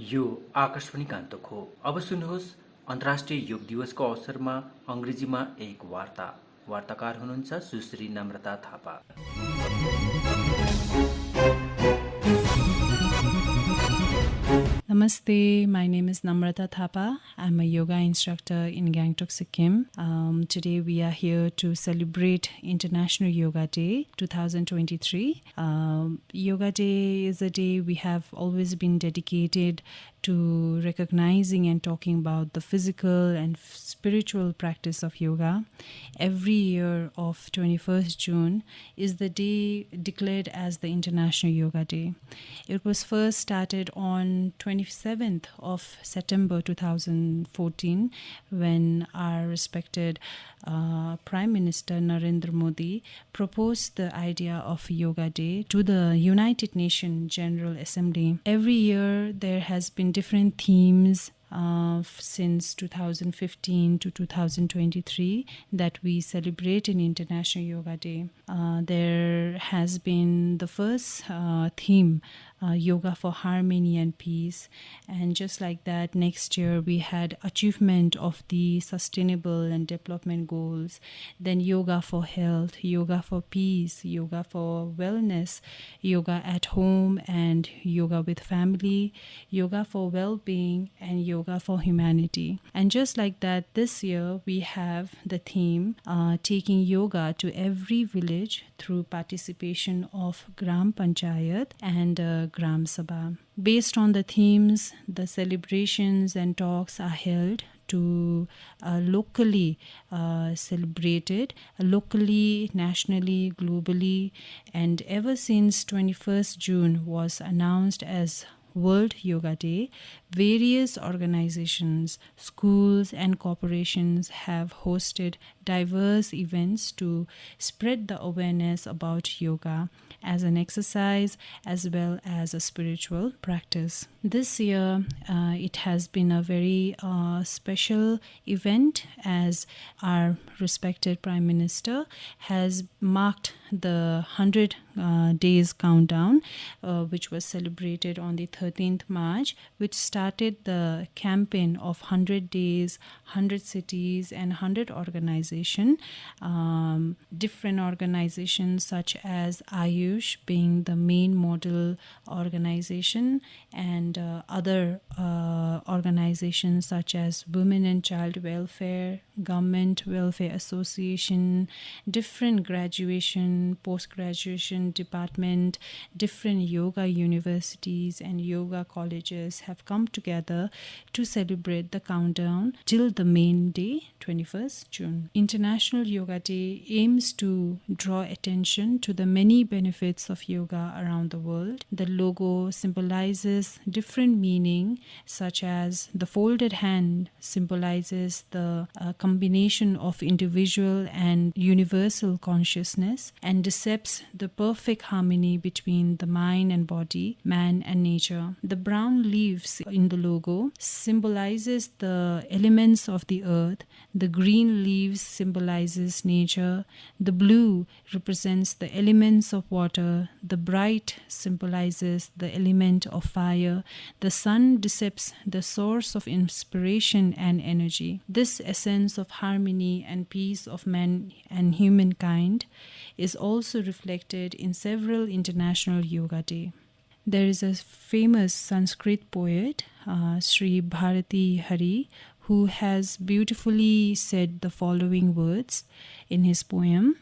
यो आकाशवाणी गान्तोक हो। अब सुन्नुहोस् अन्तर्राष्ट्रिय योग दिवसको अवसरमा अङ्ग्रेजीमा एक वार्ता। वार्ताकार हुनुहुन्छ सुश्री नम्रता Thapa. Namaste, my name is Namrata Thapa. I'm a yoga instructor in Gangtok, Sikkim. Today we are here to celebrate International Yoga Day 2023. Yoga Day is a day we have always been dedicated to recognizing and talking about the physical and spiritual practice of yoga. Every year of 21st June is the day declared as the International Yoga Day. It was first started on 27th of September 2014 when our respected Prime Minister Narendra Modi proposed the idea of Yoga Day to the United Nations General Assembly. Every year there has been different themes since 2015 to 2023 that we celebrate in International Yoga Day. There has been the first theme, Yoga for Harmony and Peace, and just like that, next year we had achievement of the sustainable and development goals, then Yoga for Health, Yoga for Peace, Yoga for Wellness, Yoga at Home and Yoga with Family, Yoga for Well-being, and Yoga for Humanity. And just like that, this year we have the theme taking yoga to every village through participation of Gram Panchayat and Gram Sabha. Based on the themes, the celebrations and talks are held to locally celebrated, locally, nationally, globally, and ever since 21st June was announced as World Yoga Day, various organizations, schools and corporations have hosted diverse events to spread the awareness about yoga as an exercise as well as a spiritual practice. This year, it has been a very special event as our respected Prime Minister has marked the 100 days countdown, which was celebrated on the 13th March, which started the campaign of 100 days, 100 cities and 100 organizations. Different organizations such as Ayush being the main model organization, and other organizations such as Women and Child Welfare, Government Welfare Association, different graduation, post-graduation department, different yoga universities and yoga colleges have come together to celebrate the countdown till the main day, 21st June. International Yoga Day aims to draw attention to the many benefits of yoga around the world. The logo symbolizes different meaning, such as the folded hand symbolizes the combination of individual and universal consciousness and depicts the perfect harmony between the mind and body, man and nature. The brown leaves in the logo symbolizes the elements of the earth. The green leaves symbolizes nature. The blue represents the elements of water. The bright symbolizes the element of fire. The sun depicts the source of inspiration and energy. This essence of harmony and peace of man and humankind is also reflected in several International Yoga Day. There is a famous Sanskrit poet, Sri Bharati Hari, who has beautifully said the following words in his poem: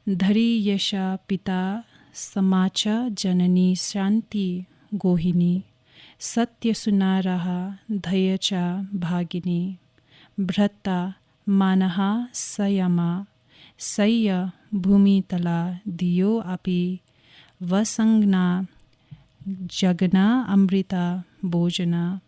Dhari Yasha Pita Samacha Janani Shanti Gohini Satya Sunaraha Dhayacha Bhagini Bhrata Manaha Sayama Sayya Bhumitala Diyo Api Vasangna Jagana Amrita Bojana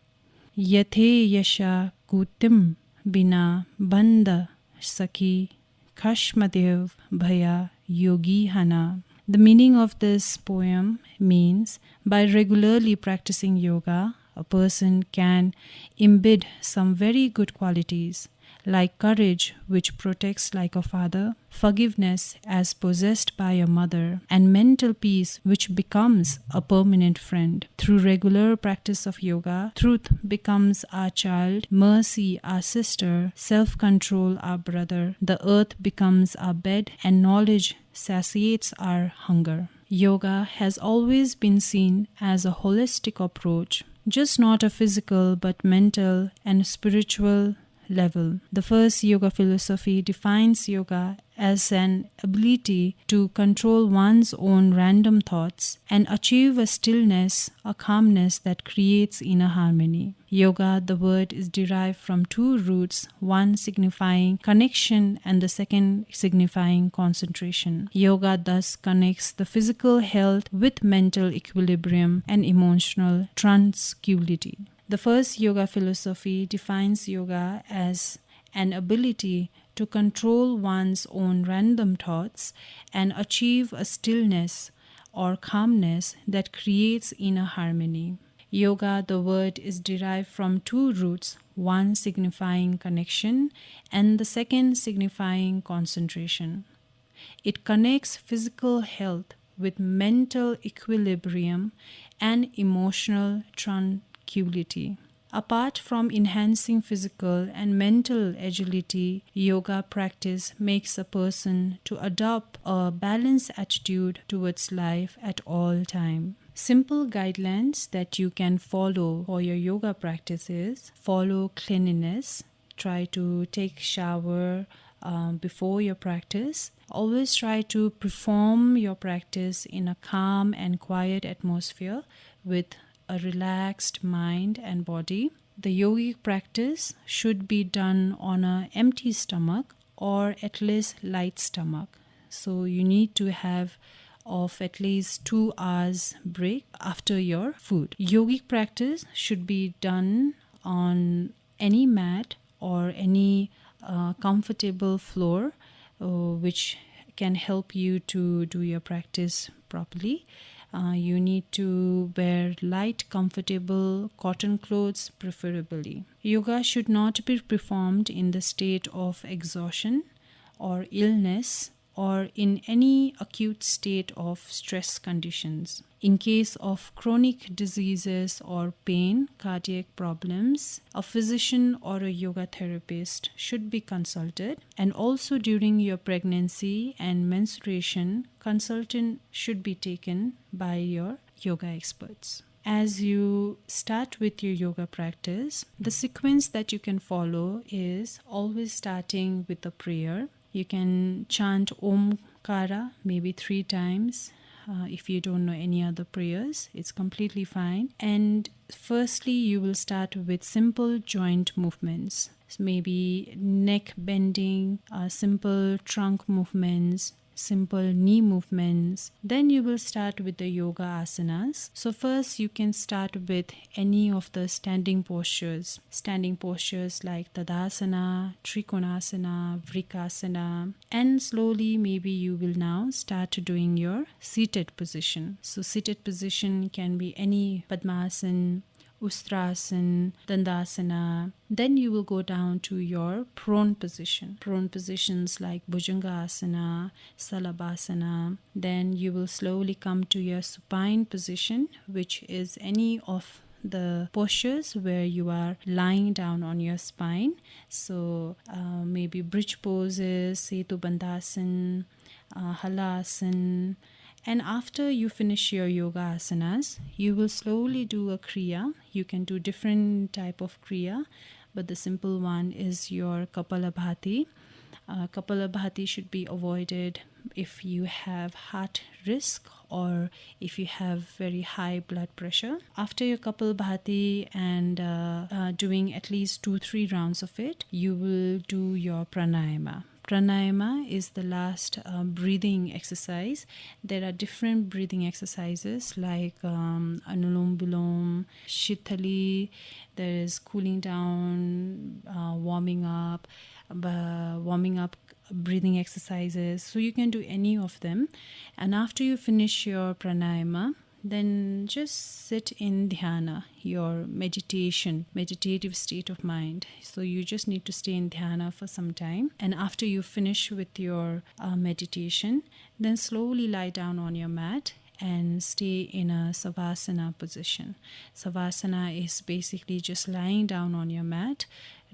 Yathe Yasha Kutim Bina Banda Saki Kashmadev Bhaya Yogi Hana. The meaning of this poem means by regularly practicing yoga, a person can embed some very good qualities like courage, which protects like a father, forgiveness as possessed by a mother, and mental peace, which becomes a permanent friend. Through regular practice of yoga, truth becomes our child, mercy our sister, self-control our brother, the earth becomes our bed, and knowledge satiates our hunger. Yoga has always been seen as a holistic approach, just not a physical but mental and spiritual level. The first yoga philosophy defines yoga as an ability to control one's own random thoughts and achieve a stillness, a calmness that creates inner harmony. Yoga, the word, is derived from two roots, one signifying connection and the second signifying concentration. Yoga thus connects the physical health with mental equilibrium and emotional tranquility. The first yoga philosophy defines yoga as an ability to control one's own random thoughts and achieve a stillness or calmness that creates inner harmony. Yoga, the word, is derived from two roots, one signifying connection and the second signifying concentration. It connects physical health with mental equilibrium and emotional tranquility. Apart from enhancing physical and mental agility, yoga practice makes a person to adopt a balanced attitude towards life at all times. Simple guidelines that you can follow for your yoga practice is: follow cleanliness, try to take shower before your practice. Always try to perform your practice in a calm and quiet atmosphere with a relaxed mind and body. The yogic practice should be done on an empty stomach or at least light stomach. So you need to have of at least 2 hours break after your food. Yogic practice should be done on any mat or any comfortable floor which can help you to do your practice properly. You need to wear light, comfortable cotton clothes preferably. Yoga should not be performed in the state of exhaustion or illness or in any acute state of stress conditions. In case of chronic diseases or pain, cardiac problems, a physician or a yoga therapist should be consulted. And also during your pregnancy and menstruation, consultation should be taken by your yoga experts. As you start with your yoga practice, the sequence that you can follow is always starting with a prayer. You can chant Omkara maybe 3 times. If you don't know any other prayers, it's completely fine. And firstly, you will start with simple joint movements. So maybe neck bending, simple trunk movements, simple knee movements. Then you will start with the yoga asanas. So first you can start with any of the standing postures. Standing postures like Tadasana, Trikonasana, Vrikasana. And slowly maybe you will now start doing your seated position. So seated position can be any Padmasana, Ustrasana, Dandasana. Then you will go down to your prone position. Prone positions like Bhujangasana, Salabhasana. Then you will slowly come to your supine position, which is any of the postures where you are lying down on your spine. So maybe bridge poses, Setu Bandhasana, Halasana. And after you finish your yoga asanas, you will slowly do a kriya. You can do different type of kriya, but the simple one is your Kapalabhati. Kapalabhati should be avoided if you have heart risk or if you have very high blood pressure. After your Kapalabhati and doing at least 2-3 rounds of it, you will do your pranayama. Pranayama is the last breathing exercise. There are different breathing exercises like Anulom Vilom, Shithali. There is cooling down, warming up breathing exercises. So you can do any of them. And after you finish your pranayama, then just sit in dhyana, your meditative state of mind. So you just need to stay in dhyana for some time. And after you finish with your meditation, then slowly lie down on your mat and stay in a savasana position. Savasana is basically just lying down on your mat,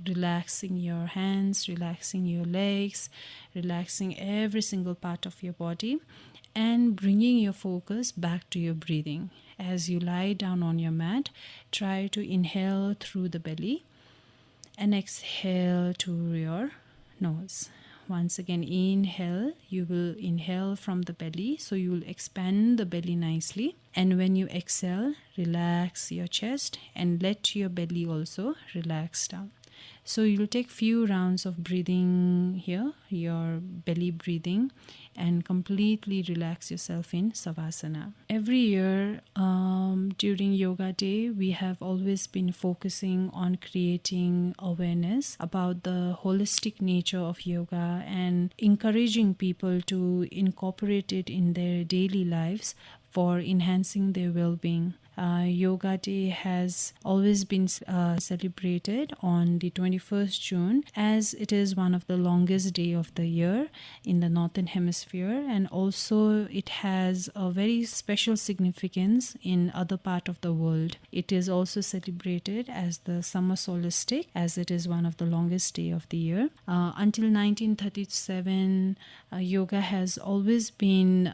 relaxing your hands, relaxing your legs, relaxing every single part of your body, and bringing your focus back to your breathing. As you lie down on your mat, try to inhale through the belly and exhale through your nose. Once again, inhale, you will inhale from the belly, so you will expand the belly nicely. And when you exhale, relax your chest and let your belly also relax down. So you'll take few rounds of breathing here, your belly breathing, and completely relax yourself in Savasana. Every year during Yoga Day, we have always been focusing on creating awareness about the holistic nature of yoga and encouraging people to incorporate it in their daily lives for enhancing their well-being. Yoga Day has always been celebrated on the 21st June, as it is one of the longest day of the year in the Northern Hemisphere, and also it has a very special significance in other part of the world. It is also celebrated as the summer solstice, as it is one of the longest day of the year. Until 1937, yoga has always been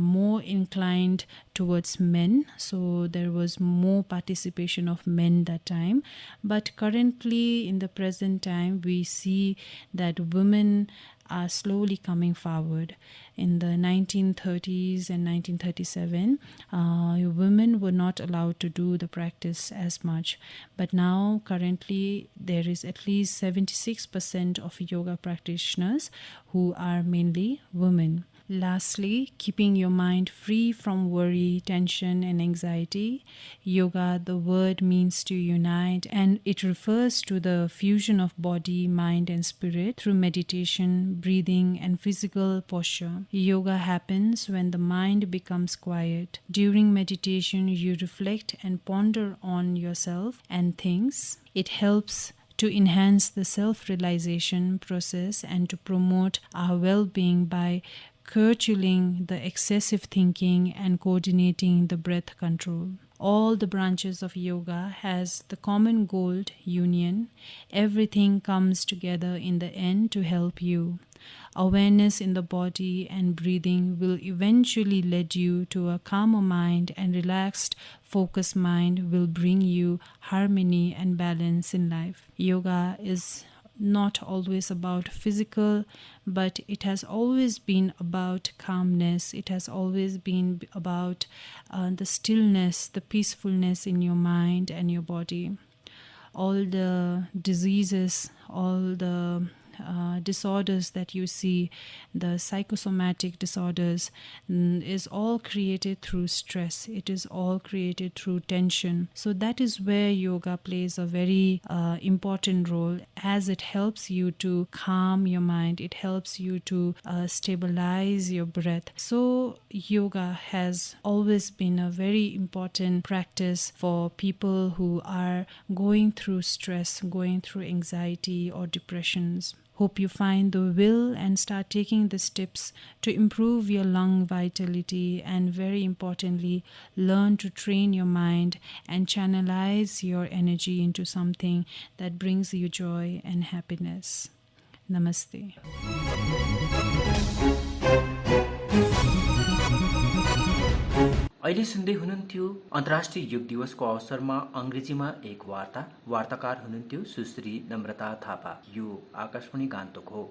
more inclined towards men, so there was more participation of men that time. But currently, in the present time, we see that women are slowly coming forward. In the 1930s and 1937, women were not allowed to do the practice as much. But now, currently, there is at least 76% of yoga practitioners who are mainly women. Lastly, keeping your mind free from worry, tension, and anxiety. Yoga, the word means to unite, and it refers to the fusion of body, mind, and spirit through meditation, breathing, and physical posture. Yoga happens when the mind becomes quiet. During meditation, you reflect and ponder on yourself and things. It helps to enhance the self-realization process and to promote our well-being by curtailing the excessive thinking and coordinating the breath control. All the branches of yoga has the common goal, union. Everything comes together in the end to help you. Awareness in the body and breathing will eventually lead you to a calmer mind, and relaxed, focused mind will bring you harmony and balance in life. Yoga is not always about physical, but it has always been about calmness. It has always been about the stillness, the peacefulness in your mind and your body. All the diseases, all the disorders that you see, the psychosomatic disorders, is all created through stress. It is all created through tension. So that is where yoga plays a very important role, as it helps you to calm your mind. It helps you to stabilize your breath. So yoga has always been a very important practice for people who are going through stress, going through anxiety or depressions. Hope you find the will and start taking the steps to improve your lung vitality, and very importantly, learn to train your mind and channelize your energy into something that brings you joy and happiness. Namaste. अहिले सुन्दै हुनुहुन्थ्यो अन्तर्राष्ट्रिय योग दिवसको अवसरमा अंग्रेजीमा एक वार्ता। वार्ताकार हुनुहुन्थ्यो सुश्री नम्रता थापा। यो आकाशवाणी गान्तोक हो।